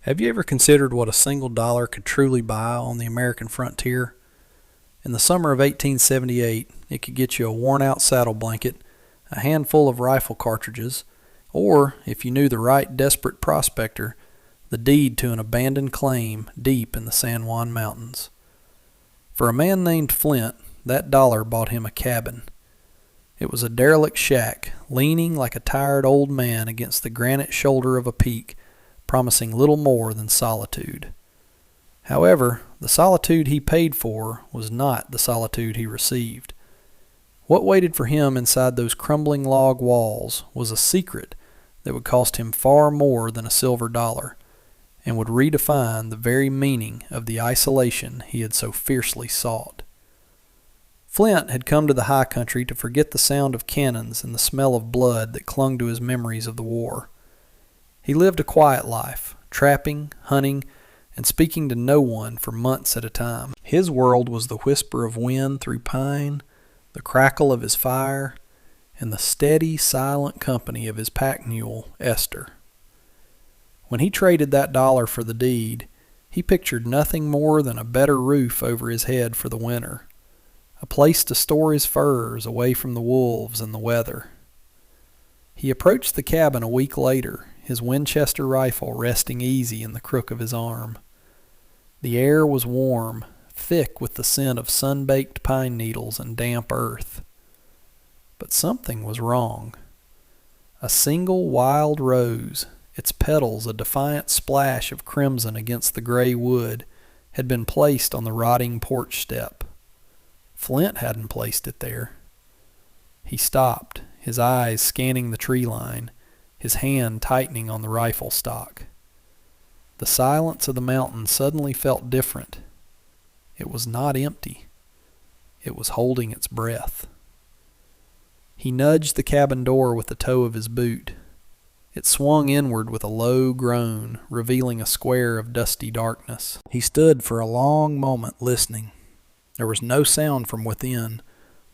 Have you ever considered what a single dollar could truly buy on the American frontier? In the summer of 1878, it could get you a worn out saddle blanket, a handful of rifle cartridges, or, if you knew the right desperate prospector, the deed to an abandoned claim deep in the San Juan Mountains. For a man named Flint, that dollar bought him a cabin. It was a derelict shack, leaning like a tired old man against the granite shoulder of a peak, promising little more than solitude. However, the solitude he paid for was not the solitude he received. What waited for him inside those crumbling log walls was a secret that would cost him far more than a silver dollar, and would redefine the very meaning of the isolation he had so fiercely sought. Flint had come to the high country to forget the sound of cannons and the smell of blood that clung to his memories of the war. He lived a quiet life, trapping, hunting, and speaking to no one for months at a time. His world was the whisper of wind through pine, the crackle of his fire, and the steady, silent company of his pack mule, Esther. When he traded that dollar for the deed, he pictured nothing more than a better roof over his head for the winter, a place to store his furs away from the wolves and the weather. He approached the cabin a week later, his Winchester rifle resting easy in the crook of his arm. The air was warm, thick with the scent of sun-baked pine needles and damp earth. But something was wrong. A single wild rose, its petals a defiant splash of crimson against the gray wood, had been placed on the rotting porch step. Flint hadn't placed it there. He stopped, his eyes scanning the tree line, his hand tightening on the rifle stock. The silence of the mountain suddenly felt different. It was not empty. It was holding its breath. He nudged the cabin door with the toe of his boot. It swung inward with a low groan, revealing a square of dusty darkness. He stood for a long moment listening. There was no sound from within,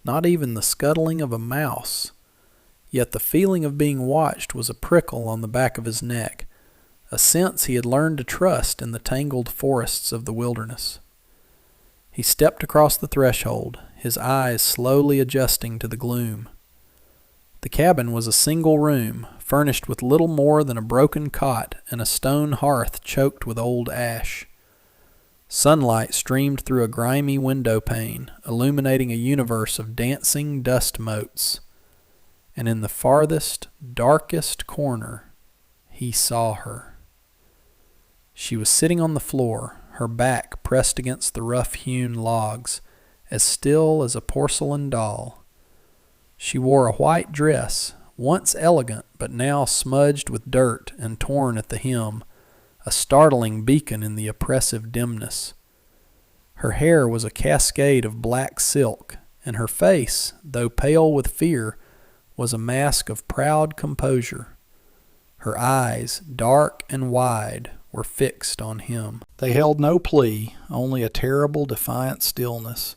not even the scuttling of a mouse. Yet the feeling of being watched was a prickle on the back of his neck, a sense he had learned to trust in the tangled forests of the wilderness. He stepped across the threshold, his eyes slowly adjusting to the gloom. The cabin was a single room, furnished with little more than a broken cot and a stone hearth choked with old ash. Sunlight streamed through a grimy window pane, illuminating a universe of dancing dust motes. And in the farthest, darkest corner, he saw her. She was sitting on the floor, her back pressed against the rough-hewn logs, as still as a porcelain doll. She wore a white dress, once elegant but now smudged with dirt and torn at the hem, a startling beacon in the oppressive dimness. Her hair was a cascade of black silk, and her face, though pale with fear, was a mask of proud composure. Her eyes, dark and wide, were fixed on him. They held no plea, only a terrible, defiant stillness.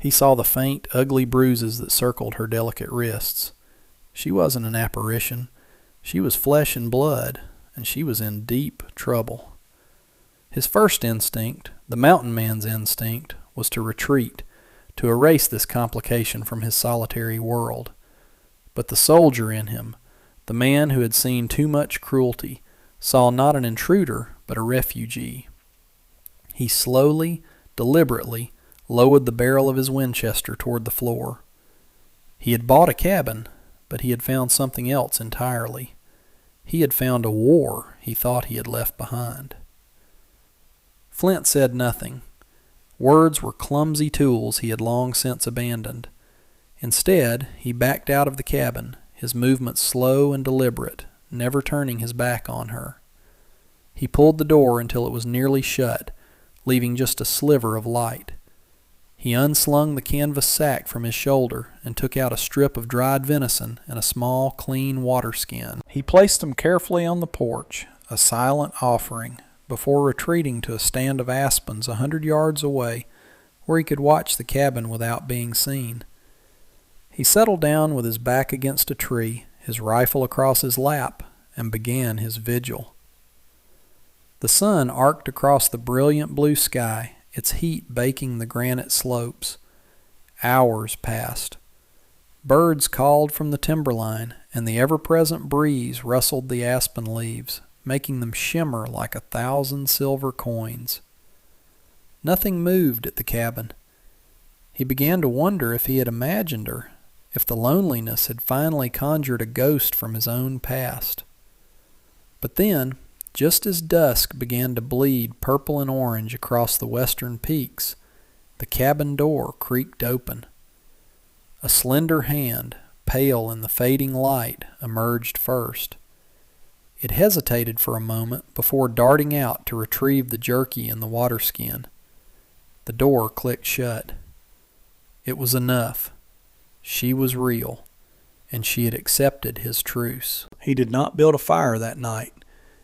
He saw the faint, ugly bruises that circled her delicate wrists. She wasn't an apparition. She was flesh and blood, and she was in deep trouble. His first instinct, the mountain man's instinct, was to retreat, to erase this complication from his solitary world. But the soldier in him, the man who had seen too much cruelty, saw not an intruder, but a refugee. He slowly, deliberately, lowered the barrel of his Winchester toward the floor. He had bought a cabin, but he had found something else entirely. He had found a war he thought he had left behind. Flint said nothing. Words were clumsy tools he had long since abandoned. Instead, he backed out of the cabin, his movements slow and deliberate, never turning his back on her. He pulled the door until it was nearly shut, leaving just a sliver of light. He unslung the canvas sack from his shoulder and took out a strip of dried venison and a small, clean water skin. He placed them carefully on the porch, a silent offering, before retreating to a stand of aspens 100 yards away, where he could watch the cabin without being seen. He settled down with his back against a tree, his rifle across his lap, and began his vigil. The sun arced across the brilliant blue sky, its heat baking the granite slopes. Hours passed. Birds called from the timberline, and the ever-present breeze rustled the aspen leaves, making them shimmer like 1,000 silver coins. Nothing moved at the cabin. He began to wonder if he had imagined her, if the loneliness had finally conjured a ghost from his own past. But then, just as dusk began to bleed purple and orange across the western peaks, the cabin door creaked open. A slender hand, pale in the fading light, emerged first. It hesitated for a moment before darting out to retrieve the jerky and the water skin. The door clicked shut. It was enough. She was real, and she had accepted his truce. He did not build a fire that night.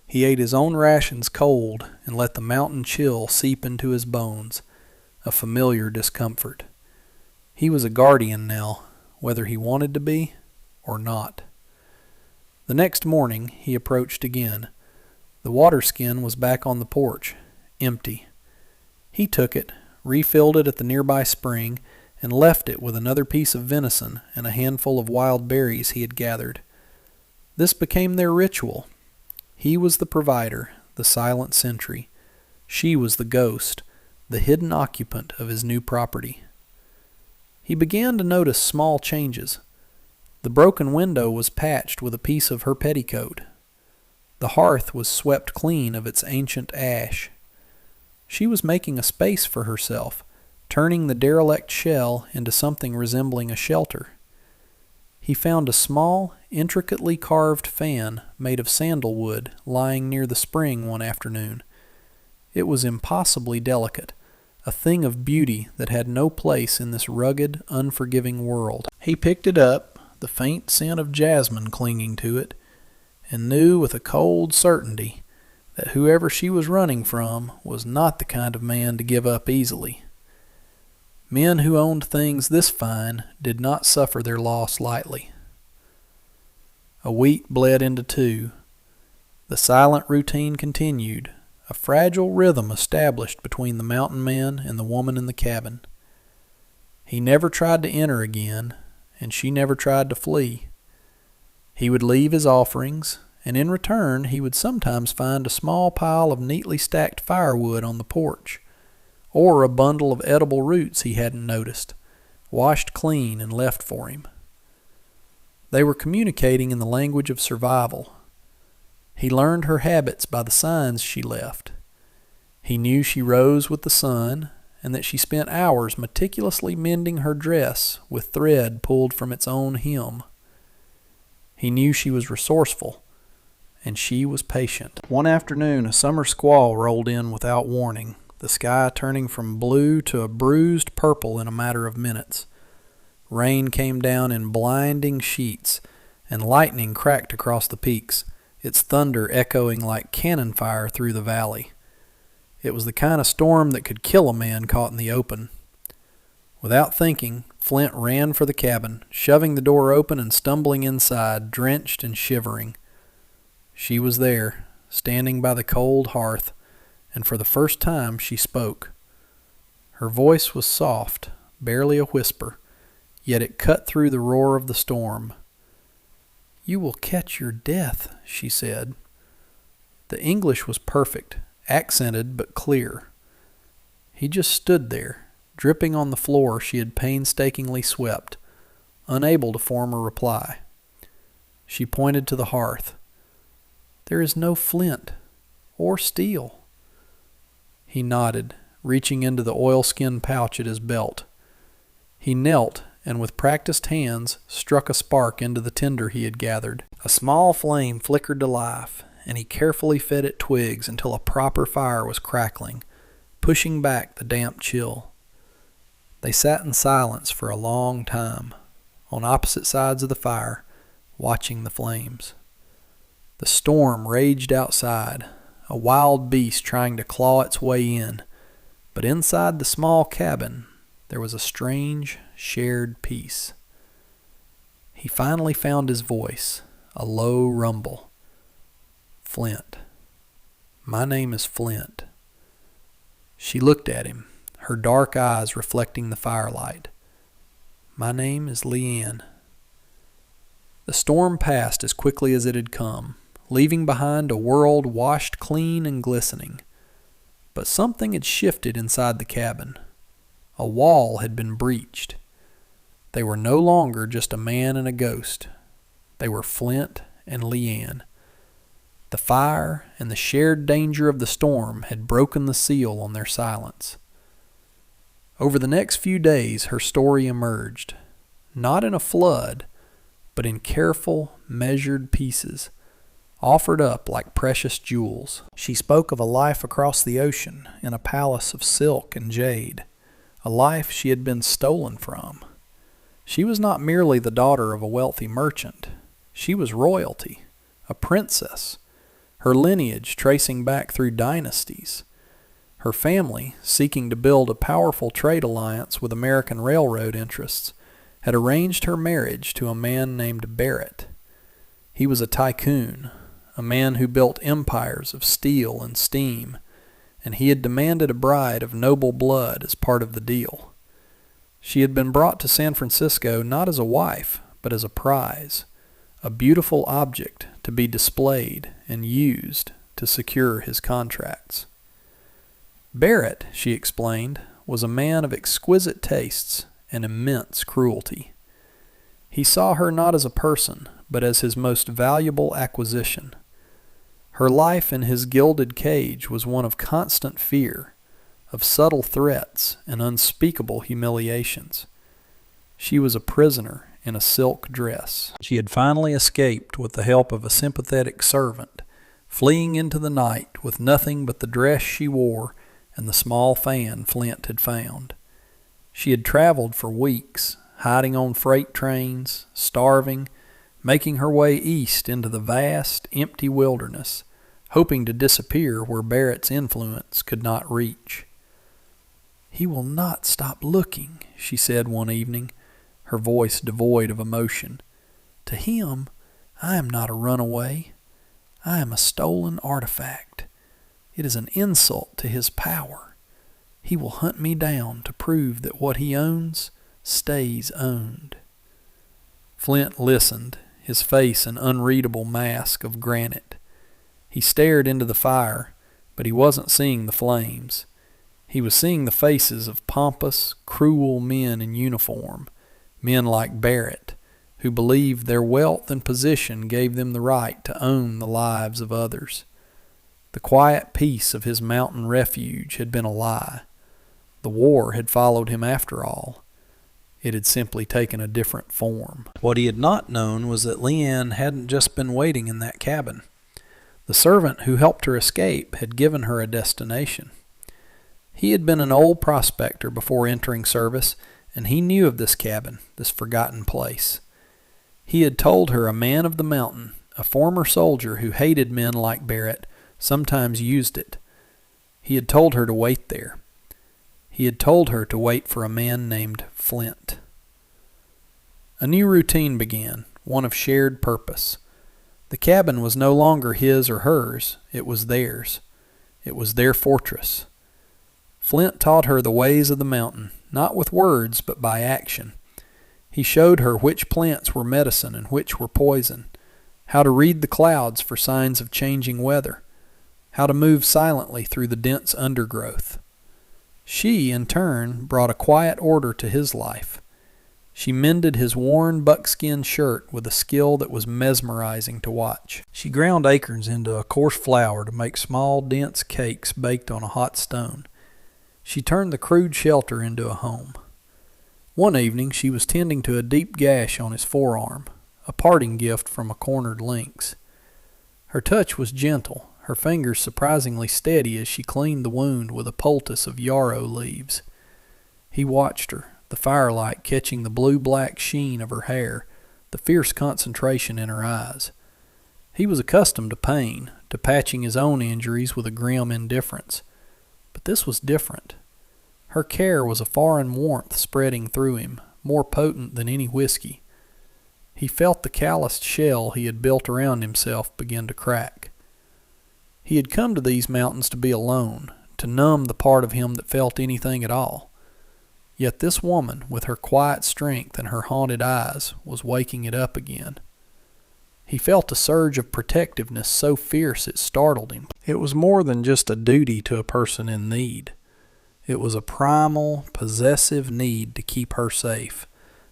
He ate his own rations cold and let the mountain chill seep into his bones, a familiar discomfort. He was a guardian now, whether he wanted to be or not. The next morning he approached again. The water skin was back on the porch, empty. He took it, refilled it at the nearby spring, and left it with another piece of venison and a handful of wild berries he had gathered. This became their ritual. He was the provider, the silent sentry. She was the ghost, the hidden occupant of his new property. He began to notice small changes. The broken window was patched with a piece of her petticoat. The hearth was swept clean of its ancient ash. She was making a space for herself, turning the derelict shell into something resembling a shelter. He found a small, intricately carved fan made of sandalwood lying near the spring one afternoon. It was impossibly delicate, a thing of beauty that had no place in this rugged, unforgiving world. He picked it up, the faint scent of jasmine clinging to it, and knew with a cold certainty that whoever she was running from was not the kind of man to give up easily. Men who owned things this fine did not suffer their loss lightly. A week bled into 2. The silent routine continued, a fragile rhythm established between the mountain man and the woman in the cabin. He never tried to enter again, and she never tried to flee. He would leave his offerings, and in return he would sometimes find a small pile of neatly stacked firewood on the porch, or a bundle of edible roots he hadn't noticed, washed clean and left for him. They were communicating in the language of survival. He learned her habits by the signs she left. He knew she rose with the sun, and that she spent hours meticulously mending her dress with thread pulled from its own hem. He knew she was resourceful, and she was patient. One afternoon, a summer squall rolled in without warning, the sky turning from blue to a bruised purple in a matter of minutes. Rain came down in blinding sheets, and lightning cracked across the peaks, its thunder echoing like cannon fire through the valley. It was the kind of storm that could kill a man caught in the open. Without thinking, Flint ran for the cabin, shoving the door open and stumbling inside, drenched and shivering. She was there, standing by the cold hearth, and for the first time she spoke. Her voice was soft, barely a whisper, yet it cut through the roar of the storm. "You will catch your death," she said. The English was perfect, accented but clear. He just stood there, dripping on the floor she had painstakingly swept, unable to form a reply. She pointed to the hearth. "There is no flint or steel." He nodded, reaching into the oilskin pouch at his belt. He knelt and with practiced hands struck a spark into the tinder he had gathered. A small flame flickered to life, and he carefully fed it twigs until a proper fire was crackling, pushing back the damp chill. They sat in silence for a long time, on opposite sides of the fire, watching the flames. The storm raged outside, a wild beast trying to claw its way in, but inside the small cabin there was a strange, shared peace. He finally found his voice, a low rumble. "Flint." My name is Flint." She looked at him, her dark eyes reflecting the firelight. "My name is Leanne." The storm passed as quickly as it had come, leaving behind a world washed clean and glistening. But something had shifted inside the cabin. A wall had been breached. They were no longer just a man and a ghost. They were Flint and Leanne. The fire and the shared danger of the storm had broken the seal on their silence. Over the next few days, her story emerged, not in a flood, but in careful, measured pieces, offered up like precious jewels. She spoke of a life across the ocean in a palace of silk and jade, a life she had been stolen from. She was not merely the daughter of a wealthy merchant. She was royalty, a princess, her lineage tracing back through dynasties. Her family, seeking to build a powerful trade alliance with American railroad interests, had arranged her marriage to a man named Barrett. He was a tycoon, a man who built empires of steel and steam, and he had demanded a bride of noble blood as part of the deal. She had been brought to San Francisco not as a wife, but as a prize, a beautiful object to be displayed and used to secure his contracts. Barrett, she explained, was a man of exquisite tastes and immense cruelty. He saw her not as a person, but as his most valuable acquisition. Her life in his gilded cage was one of constant fear, of subtle threats and unspeakable humiliations. She was a prisoner in a silk dress. She had finally escaped with the help of a sympathetic servant, fleeing into the night with nothing but the dress she wore and the small fan Flint had found. She had traveled for weeks, hiding on freight trains, starving, making her way east into the vast, empty wilderness, hoping to disappear where Barrett's influence could not reach. "He will not stop looking," she said one evening, her voice devoid of emotion. "To him, I am not a runaway. I am a stolen artifact. It is an insult to his power. He will hunt me down to prove that what he owns stays owned." Flint listened, his face an unreadable mask of granite. He stared into the fire, but he wasn't seeing the flames. He was seeing the faces of pompous, cruel men in uniform, men like Barrett, who believed their wealth and position gave them the right to own the lives of others. The quiet peace of his mountain refuge had been a lie. The war had followed him after all. It had simply taken a different form. What he had not known was that Leanne hadn't just been waiting in that cabin. The servant who helped her escape had given her a destination. He had been an old prospector before entering service, and he knew of this cabin, this forgotten place. He had told her a man of the mountain, a former soldier who hated men like Barrett, sometimes used it. He had told her to wait there. He had told her to wait for a man named Flint. A new routine began, one of shared purpose. The cabin was no longer his or hers, it was theirs. It was their fortress. Flint taught her the ways of the mountain, not with words, but by action. He showed her which plants were medicine and which were poison, how to read the clouds for signs of changing weather, how to move silently through the dense undergrowth. She, in turn, brought a quiet order to his life. She mended his worn buckskin shirt with a skill that was mesmerizing to watch. She ground acorns into a coarse flour to make small, dense cakes baked on a hot stone. She turned the crude shelter into a home. One evening she was tending to a deep gash on his forearm, a parting gift from a cornered lynx. Her touch was gentle, her fingers surprisingly steady as she cleaned the wound with a poultice of yarrow leaves. He watched her, the firelight catching the blue-black sheen of her hair, the fierce concentration in her eyes. He was accustomed to pain, to patching his own injuries with a grim indifference. But this was different. Her care was a foreign warmth spreading through him, more potent than any whiskey. He felt the calloused shell he had built around himself begin to crack. He had come to these mountains to be alone, to numb the part of him that felt anything at all. Yet this woman, with her quiet strength and her haunted eyes, was waking it up again. He felt a surge of protectiveness so fierce it startled him. It was more than just a duty to a person in need. It was a primal, possessive need to keep her safe,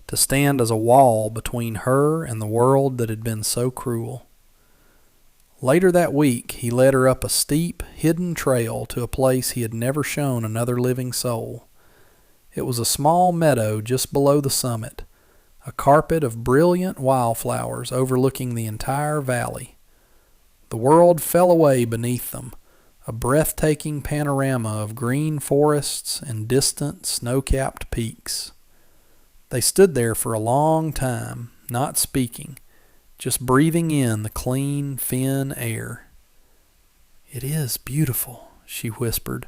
to stand as a wall between her and the world that had been so cruel. Later that week, he led her up a steep, hidden trail to a place he had never shown another living soul. It was a small meadow just below the summit, a carpet of brilliant wildflowers overlooking the entire valley. The world fell away beneath them, a breathtaking panorama of green forests and distant snow-capped peaks. They stood there for a long time, not speaking, just breathing in the clean, fen air. "It is beautiful," she whispered,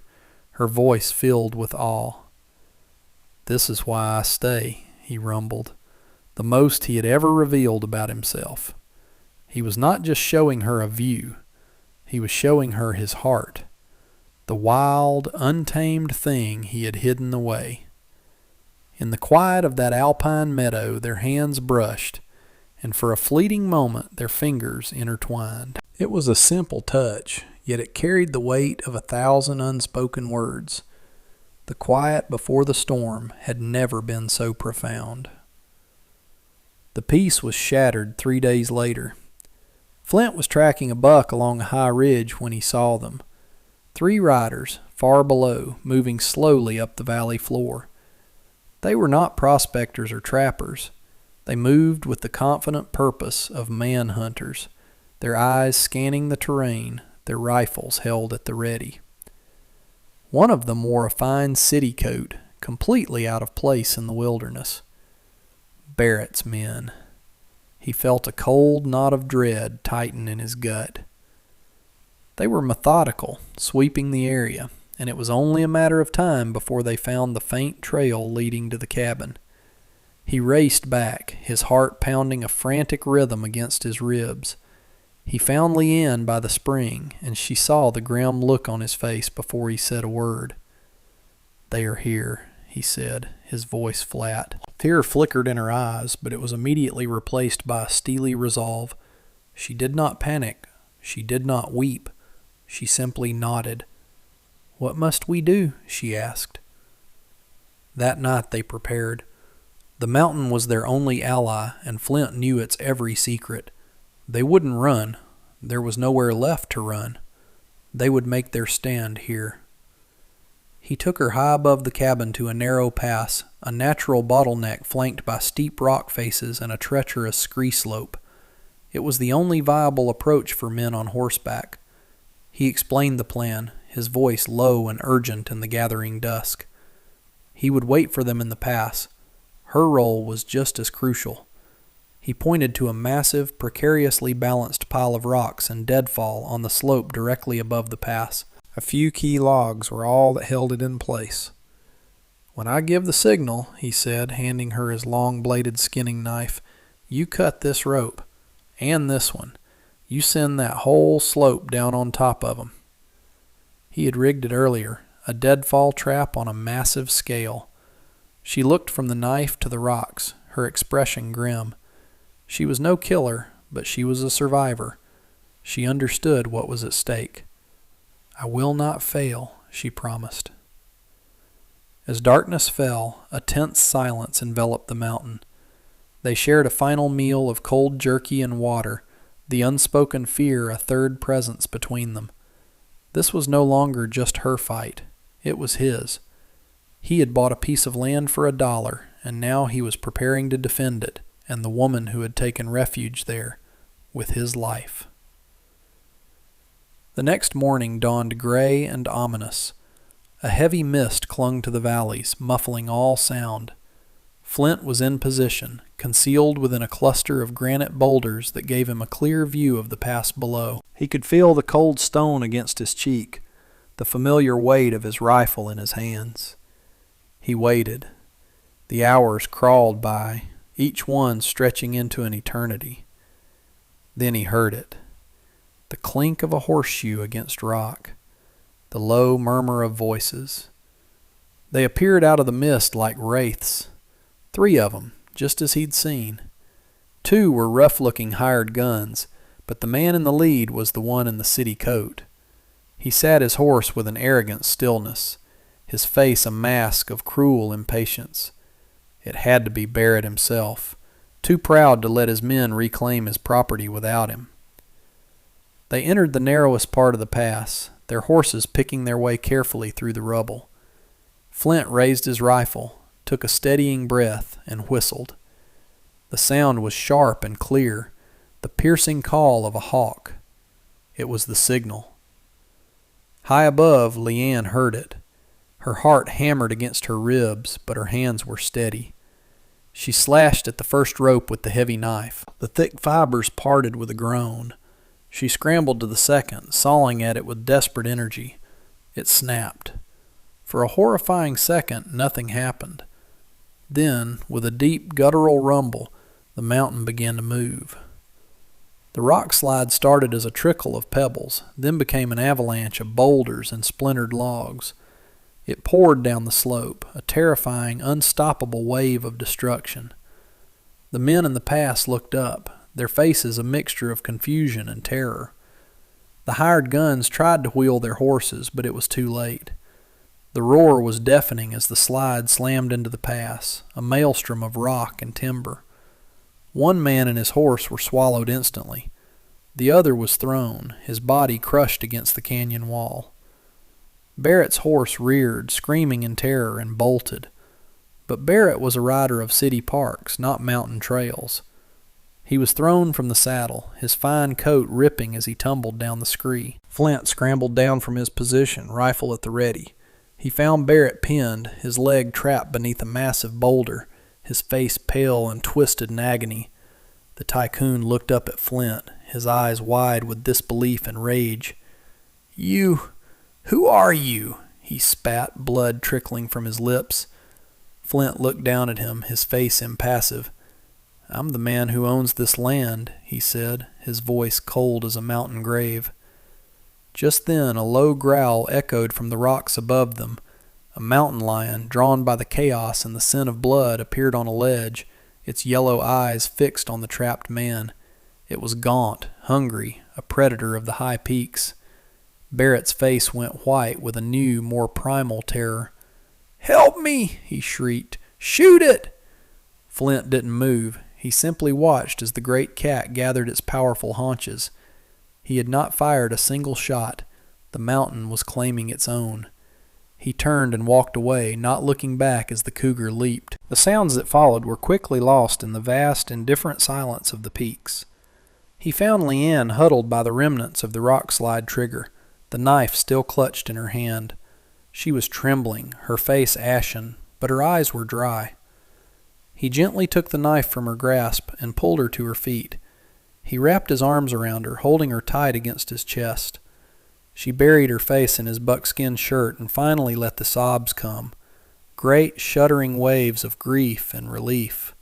her voice filled with awe. "This is why I stay," he rumbled, the most he had ever revealed about himself. He was not just showing her a view, he was showing her his heart, the wild, untamed thing he had hidden away. In the quiet of that alpine meadow their hands brushed, and for a fleeting moment their fingers intertwined. It was a simple touch, yet it carried the weight of 1,000 unspoken words. The quiet before the storm had never been so profound. The peace was shattered 3 days later. Flint was tracking a buck along a high ridge when he saw them. 3 riders, far below, moving slowly up the valley floor. They were not prospectors or trappers. They moved with the confident purpose of man-hunters, their eyes scanning the terrain, their rifles held at the ready. One of them wore a fine city coat, completely out of place in the wilderness. Barrett's men. He felt a cold knot of dread tighten in his gut. They were methodical, sweeping the area, and it was only a matter of time before they found the faint trail leading to the cabin. He raced back, his heart pounding a frantic rhythm against his ribs. He found Leanne by the spring, and she saw the grim look on his face before he said a word. "They are here," he said, his voice flat. Fear flickered in her eyes, but it was immediately replaced by a steely resolve. She did not panic. She did not weep. She simply nodded. "What must we do?" she asked. That night they prepared. The mountain was their only ally, and Flint knew its every secret. They wouldn't run. There was nowhere left to run. They would make their stand here. He took her high above the cabin to a narrow pass, a natural bottleneck flanked by steep rock faces and a treacherous scree slope. It was the only viable approach for men on horseback. He explained the plan, his voice low and urgent in the gathering dusk. He would wait for them in the pass. Her role was just as crucial. He pointed to a massive, precariously balanced pile of rocks and deadfall on the slope directly above the pass. A few key logs were all that held it in place. "When I give the signal," he said, handing her his long-bladed skinning knife, "you cut this rope. And this one. You send that whole slope down on top of 'em." He had rigged it earlier, a deadfall trap on a massive scale. She looked from the knife to the rocks, her expression grim. She was no killer, but she was a survivor. She understood what was at stake. "I will not fail," she promised. As darkness fell, a tense silence enveloped the mountain. They shared a final meal of cold jerky and water, the unspoken fear a third presence between them. This was no longer just her fight. It was his. He had bought a piece of land for $1, and now he was preparing to defend it, and the woman who had taken refuge there, with his life. The next morning dawned gray and ominous. A heavy mist clung to the valleys, muffling all sound. Flint was in position, concealed within a cluster of granite boulders that gave him a clear view of the pass below. He could feel the cold stone against his cheek, the familiar weight of his rifle in his hands. He waited. The hours crawled by, each one stretching into an eternity. Then he heard it. the clink of a horseshoe against rock, the low murmur of voices. They appeared out of the mist like wraiths, 3 of them, just as he'd seen. 2 were rough-looking hired guns, but the man in the lead was the one in the city coat. He sat his horse with an arrogant stillness, his face a mask of cruel impatience. It had to be Barrett himself, too proud to let his men reclaim his property without him. They entered the narrowest part of the pass, their horses picking their way carefully through the rubble. Flint raised his rifle, took a steadying breath, and whistled. The sound was sharp and clear, the piercing call of a hawk. It was the signal. High above, Leanne heard it. Her heart hammered against her ribs, but her hands were steady. She slashed at the first rope with the heavy knife. The thick fibers parted with a groan. She scrambled to the second, sawing at it with desperate energy. It snapped. For a horrifying second, nothing happened. Then, with a deep guttural rumble, the mountain began to move. The rock slide started as a trickle of pebbles, then became an avalanche of boulders and splintered logs. It poured down the slope, a terrifying, unstoppable wave of destruction. The men in the pass looked up, their faces a mixture of confusion and terror. The hired guns tried to wheel their horses, but it was too late. The roar was deafening as the slide slammed into the pass, a maelstrom of rock and timber. One man and his horse were swallowed instantly. The other was thrown, his body crushed against the canyon wall. Barrett's horse reared, screaming in terror, and bolted. But Barrett was a rider of city parks, not mountain trails. He was thrown from the saddle, his fine coat ripping as he tumbled down the scree. Flint scrambled down from his position, rifle at the ready. He found Barrett pinned, his leg trapped beneath a massive boulder, his face pale and twisted in agony. The tycoon looked up at Flint, his eyes wide with disbelief and rage. Who are you?" he spat, blood trickling from his lips. Flint looked down at him, his face impassive. "I'm the man who owns this land," he said, his voice cold as a mountain grave. Just then a low growl echoed from the rocks above them. A mountain lion, drawn by the chaos and the scent of blood, appeared on a ledge, its yellow eyes fixed on the trapped man. It was gaunt, hungry, a predator of the high peaks. Barrett's face went white with a new, more primal terror. "Help me!" he shrieked. "Shoot it!" Flint didn't move. He simply watched as the great cat gathered its powerful haunches. He had not fired a single shot. The mountain was claiming its own. He turned and walked away, not looking back as the cougar leaped. The sounds that followed were quickly lost in the vast, indifferent silence of the peaks. He found Leanne huddled by the remnants of the rock slide trigger, the knife still clutched in her hand. She was trembling, her face ashen, but her eyes were dry. He gently took the knife from her grasp and pulled her to her feet. He wrapped his arms around her, holding her tight against his chest. She buried her face in his buckskin shirt and finally let the sobs come, great shuddering waves of grief and relief.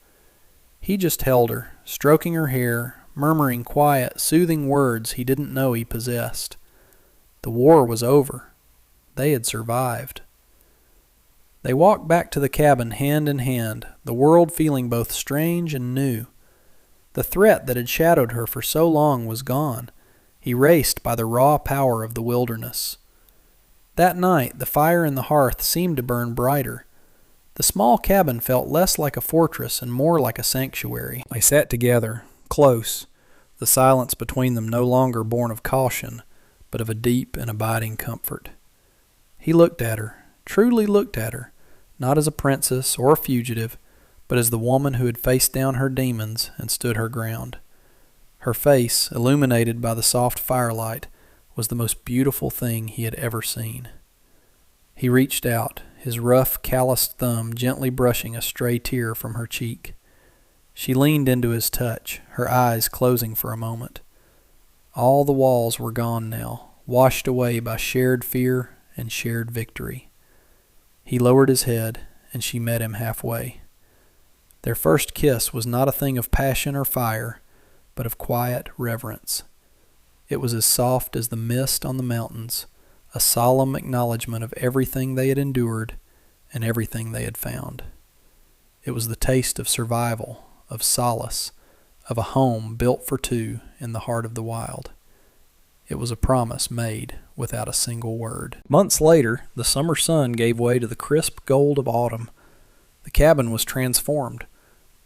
He just held her, stroking her hair, murmuring quiet, soothing words he didn't know he possessed. The war was over. They had survived. They walked back to the cabin hand in hand, the world feeling both strange and new. The threat that had shadowed her for so long was gone, erased by the raw power of the wilderness. That night, the fire in the hearth seemed to burn brighter. The small cabin felt less like a fortress and more like a sanctuary. They sat together, close, the silence between them no longer born of caution, but of a deep and abiding comfort. He looked at her, truly looked at her, not as a princess or a fugitive, but as the woman who had faced down her demons and stood her ground. Her face, illuminated by the soft firelight, was the most beautiful thing he had ever seen. He reached out, his rough, calloused thumb gently brushing a stray tear from her cheek. She leaned into his touch, her eyes closing for a moment. All the walls were gone now, washed away by shared fear and shared victory. He lowered his head, and she met him halfway. Their first kiss was not a thing of passion or fire, but of quiet reverence. It was as soft as the mist on the mountains, a solemn acknowledgment of everything they had endured and everything they had found. It was the taste of survival, of solace, of a home built for two in the heart of the wild. It was a promise made without a single word. Months later, the summer sun gave way to the crisp gold of autumn. The cabin was transformed.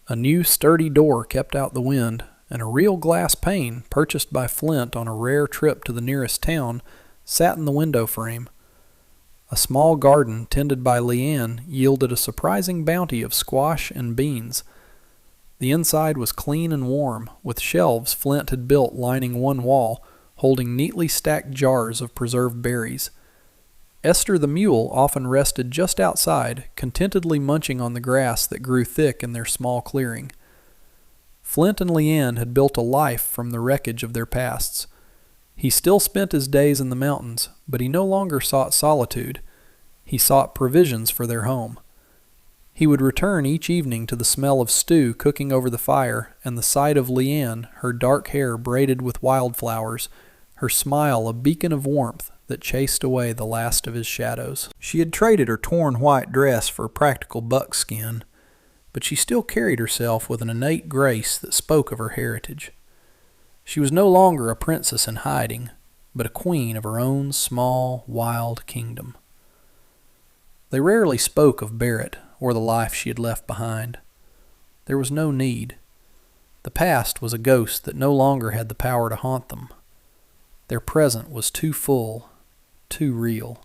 A new sturdy door kept out the wind, and a real glass pane, purchased by Flint on a rare trip to the nearest town, sat in the window frame. A small garden tended by Leanne yielded a surprising bounty of squash and beans. The inside was clean and warm, with shelves Flint had built lining one wall, holding neatly stacked jars of preserved berries. Esther the mule often rested just outside, contentedly munching on the grass that grew thick in their small clearing. Flint and Leanne had built a life from the wreckage of their pasts. He still spent his days in the mountains, but he no longer sought solitude. He sought provisions for their home. He would return each evening to the smell of stew cooking over the fire and the sight of Leanne, her dark hair braided with wildflowers, her smile a beacon of warmth that chased away the last of his shadows. She had traded her torn white dress for a practical buckskin, but she still carried herself with an innate grace that spoke of her heritage. She was no longer a princess in hiding, but a queen of her own small, wild kingdom. They rarely spoke of Barrett or the life she had left behind. There was no need. The past was a ghost that no longer had the power to haunt them. Their present was too full, too real.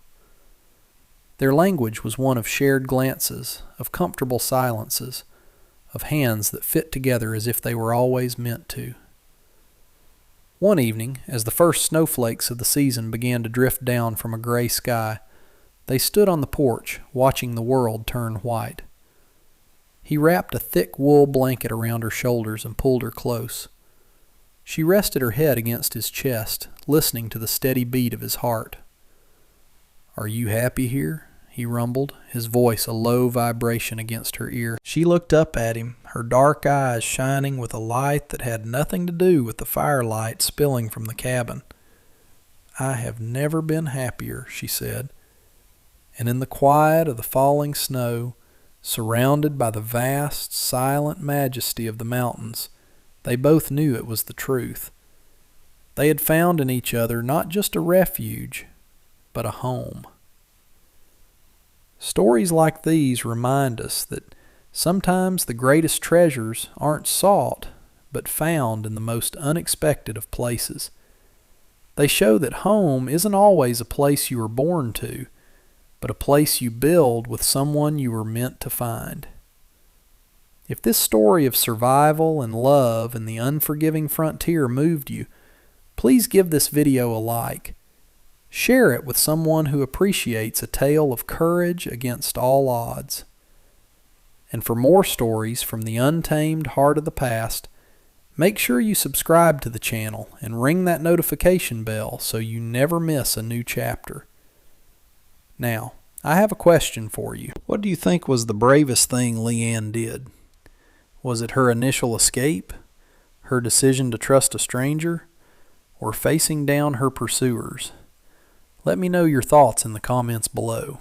Their language was one of shared glances, of comfortable silences, of hands that fit together as if they were always meant to. One evening, as the first snowflakes of the season began to drift down from a gray sky, they stood on the porch, watching the world turn white. He wrapped a thick wool blanket around her shoulders and pulled her close. She rested her head against his chest, listening to the steady beat of his heart. "Are you happy here?" he rumbled, his voice a low vibration against her ear. She looked up at him, her dark eyes shining with a light that had nothing to do with the firelight spilling from the cabin. "I have never been happier," she said. And in the quiet of the falling snow, surrounded by the vast, silent majesty of the mountains, they both knew it was the truth. They had found in each other not just a refuge, but a home. Stories like these remind us that sometimes the greatest treasures aren't sought, but found in the most unexpected of places. They show that home isn't always a place you were born to, but a place you build with someone you were meant to find. If this story of survival and love in the unforgiving frontier moved you, please give this video a like. Share it with someone who appreciates a tale of courage against all odds. And for more stories from the untamed heart of the past, make sure you subscribe to the channel and ring that notification bell so you never miss a new chapter. Now, I have a question for you. What do you think was the bravest thing Leanne did? Was it her initial escape, her decision to trust a stranger, or facing down her pursuers? Let me know your thoughts in the comments below.